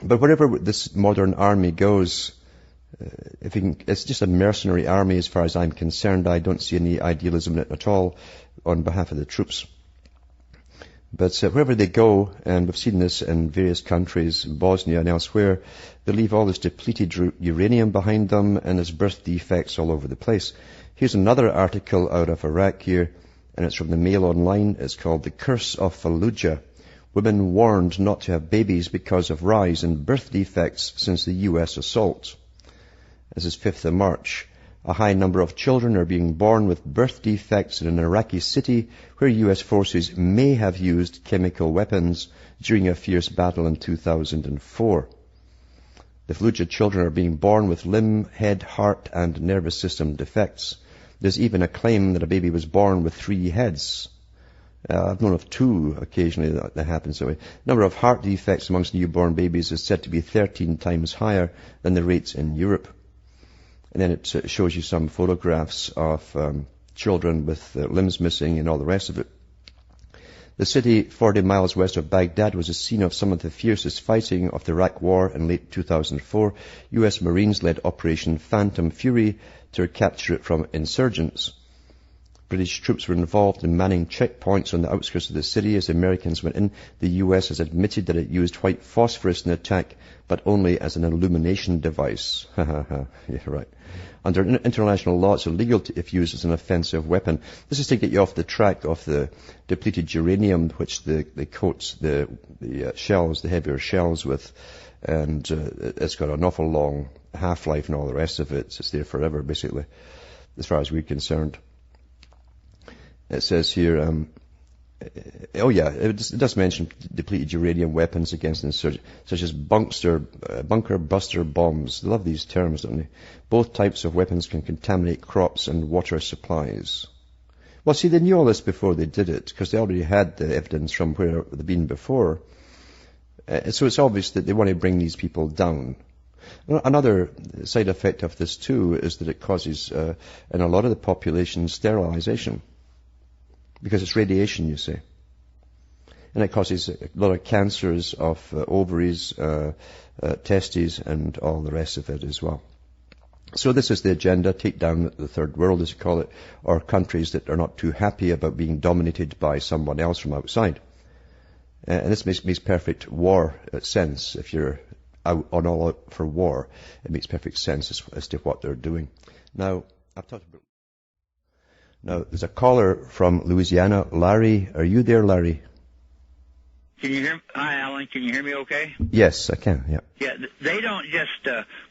But wherever this modern army goes, it's just a mercenary army as far as I'm concerned. I don't see any idealism in it at all on behalf of the troops. But wherever they go, and we've seen this in various countries, Bosnia and elsewhere, they leave all this depleted uranium behind them, and there's birth defects all over the place. Here's another article out of Iraq here, and it's from the Mail Online. It's called The Curse of Fallujah. Women warned not to have babies because of rise in birth defects since the U.S. assault. This is 5th of March. A high number of children are being born with birth defects in an Iraqi city where U.S. forces may have used chemical weapons during a fierce battle in 2004. The Fallujah children are being born with limb, head, heart, and nervous system defects. There's even a claim that a baby was born with 3 heads. I've known of 2 occasionally that happens that way. Number of heart defects amongst newborn babies is said to be 13 times higher than the rates in Europe. And then it shows you some photographs of children with limbs missing and all the rest of it. The city 40 miles west of Baghdad was the scene of some of the fiercest fighting of the Iraq War in late 2004. U.S. Marines led Operation Phantom Fury to capture it from insurgents. British troops were involved in manning checkpoints on the outskirts of the city as the Americans went in. The U.S. has admitted that it used white phosphorus in the attack, but only as an illumination device. Yeah, right. Under international law, it's illegal if used as an offensive weapon. This is to get you off the track of the depleted uranium, which they coat the shells, the heavier shells with, and it's got an awful long half-life and all the rest of it. So it's there forever, basically, as far as we're concerned. It says here, it does mention depleted uranium weapons against insurgents, such as bunker buster bombs. They love these terms, don't they? Both types of weapons can contaminate crops and water supplies. Well, see, they knew all this before they did it, because they already had the evidence from where they've been before. So it's obvious that they want to bring these people down. Another side effect of this, too, is that it causes, in a lot of the population, sterilization. Because it's radiation, you see. And it causes a lot of cancers of ovaries, testes, and all the rest of it as well. So this is the agenda, take down the third world, as you call it, or countries that are not too happy about being dominated by someone else from outside. And this makes perfect war sense. If you're all out for war, it makes perfect sense as to what they're doing. Now, there's a caller from Louisiana. Larry, are you there, Larry? Can you hear me? Hi, Alan. Can you hear me okay? Yes, I can, yeah. Yeah, they don't just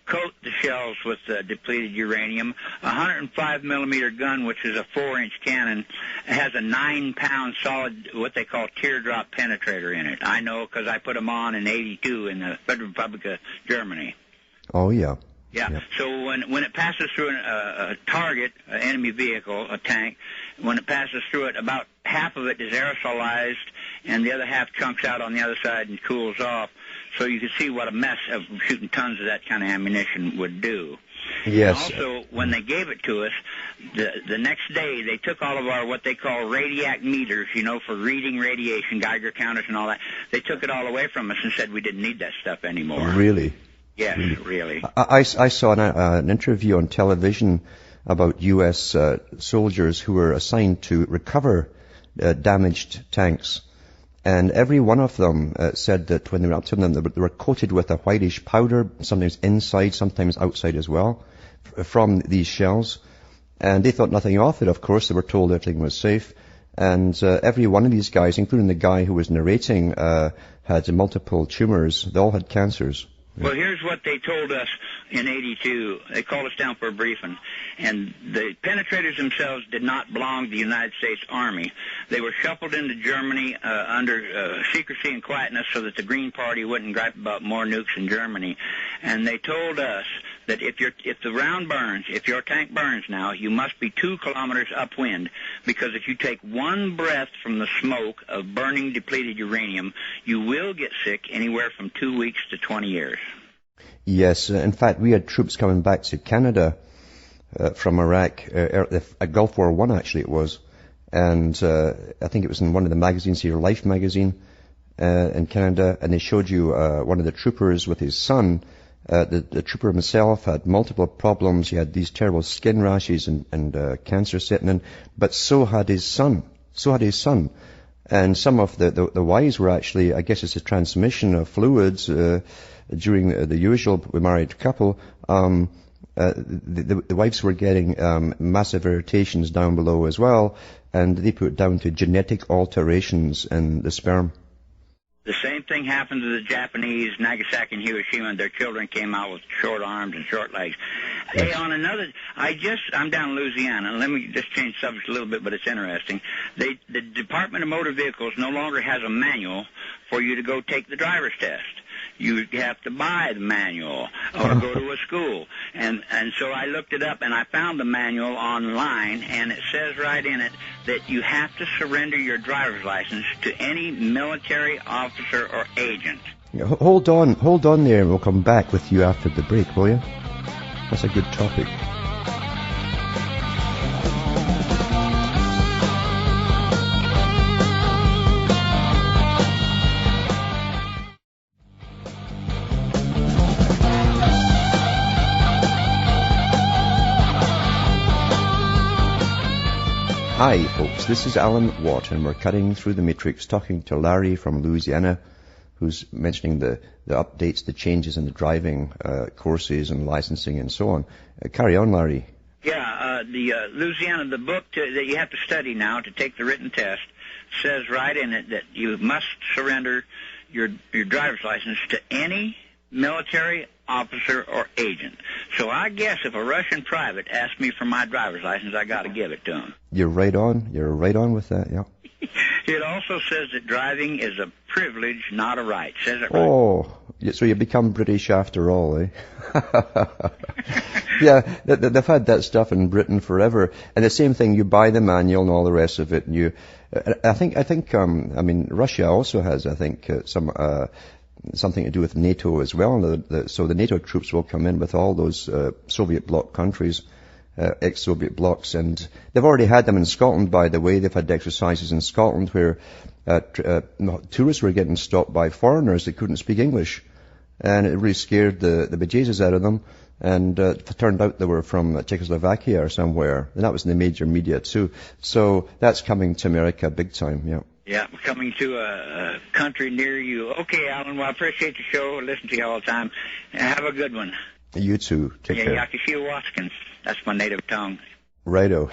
coat the shells with depleted uranium. A 105 millimeter gun, which is a 4-inch cannon, has a 9-pound solid, what they call teardrop penetrator in it. I know because I put them on in '82 in the Federal Republic of Germany. Oh, yeah. Yeah. Yep. So when it passes through a target, an enemy vehicle, a tank, when it passes through it, about half of it is aerosolized, and the other half chunks out on the other side and cools off. So you can see what a mess of shooting tons of that kind of ammunition would do. Yes. And also, when they gave it to us, the next day they took all of our what they call radiac meters, for reading radiation, Geiger counters and all that. They took it all away from us and said we didn't need that stuff anymore. Really? Yes, really. I saw an interview on television about U.S. soldiers who were assigned to recover damaged tanks. And every one of them said that when they were up to them, they were coated with a whitish powder, sometimes inside, sometimes outside as well, from these shells. And they thought nothing of it, of course. They were told everything was safe. And every one of these guys, including the guy who was narrating, had multiple tumors. They all had cancers. Well, here's what they told us in '82. They called us down for a briefing, and the penetrators themselves did not belong to the United States Army. They were shuffled into Germany under secrecy and quietness so that the Green Party wouldn't gripe about more nukes in Germany. And they told us that if the round burns, if your tank burns now, you must be 2 kilometers upwind, because if you take one breath from the smoke of burning depleted uranium, you will get sick anywhere from 2 weeks to 20 years. Yes, in fact, we had troops coming back to Canada from Iraq, Gulf War I actually it was, and I think it was in one of the magazines here, Life magazine, in Canada, and they showed you one of the troopers with his son. The trooper himself had multiple problems. He had these terrible skin rashes and cancer setting in, but so had his son. And some of the wives were actually, I guess it's a transmission of fluids during the usual married couple. The wives were getting massive irritations down below as well, and they put it down to genetic alterations in the sperm. The same thing happened to the Japanese, Nagasaki and Hiroshima, and their children came out with short arms and short legs. Yes. Hey, on another, I'm down in Louisiana, and let me just change subject a little bit, but it's interesting. The Department of Motor Vehicles no longer has a manual for you to go take the driver's test. You have to buy the manual or go to a school. And so I looked it up, and I found the manual online, and it says right in it that you have to surrender your driver's license to any military officer or agent. Hold on there, and we'll come back with you after the break, will you? That's a good topic. Hi folks, this is Alan Watt, and we're cutting through the matrix talking to Larry from Louisiana, who's mentioning the updates, the changes in the driving courses and licensing and so on. Carry on, Larry. Yeah, the Louisiana, the book that you have to study now to take the written test says right in it that you must surrender your driver's license to any military officer or agent. So I guess if a Russian private asks me for my driver's license, I got to give it to him. You're right on with that, yeah. It also says that driving is a privilege, not a right. Says it right. Oh, so you become British after all, eh? Yeah, they've had that stuff in Britain forever. And the same thing, you buy the manual and all the rest of it. And I think, Russia also has, something to do with NATO as well. So the NATO troops will come in with all those Soviet bloc countries, ex-Soviet blocs, and they've already had them in Scotland, by the way. They've had exercises in Scotland where tourists were getting stopped by foreigners that couldn't speak English, and it really scared the bejesus out of them. And it turned out they were from Czechoslovakia or somewhere, and that was in the major media too. So that's coming to America big time, yeah. Yeah, coming to a country near you. Okay, Alan, well, I appreciate the show. I listen to you all the time. Have a good one. You too. Take care. Yakishia Watkins. That's my native tongue. Righto.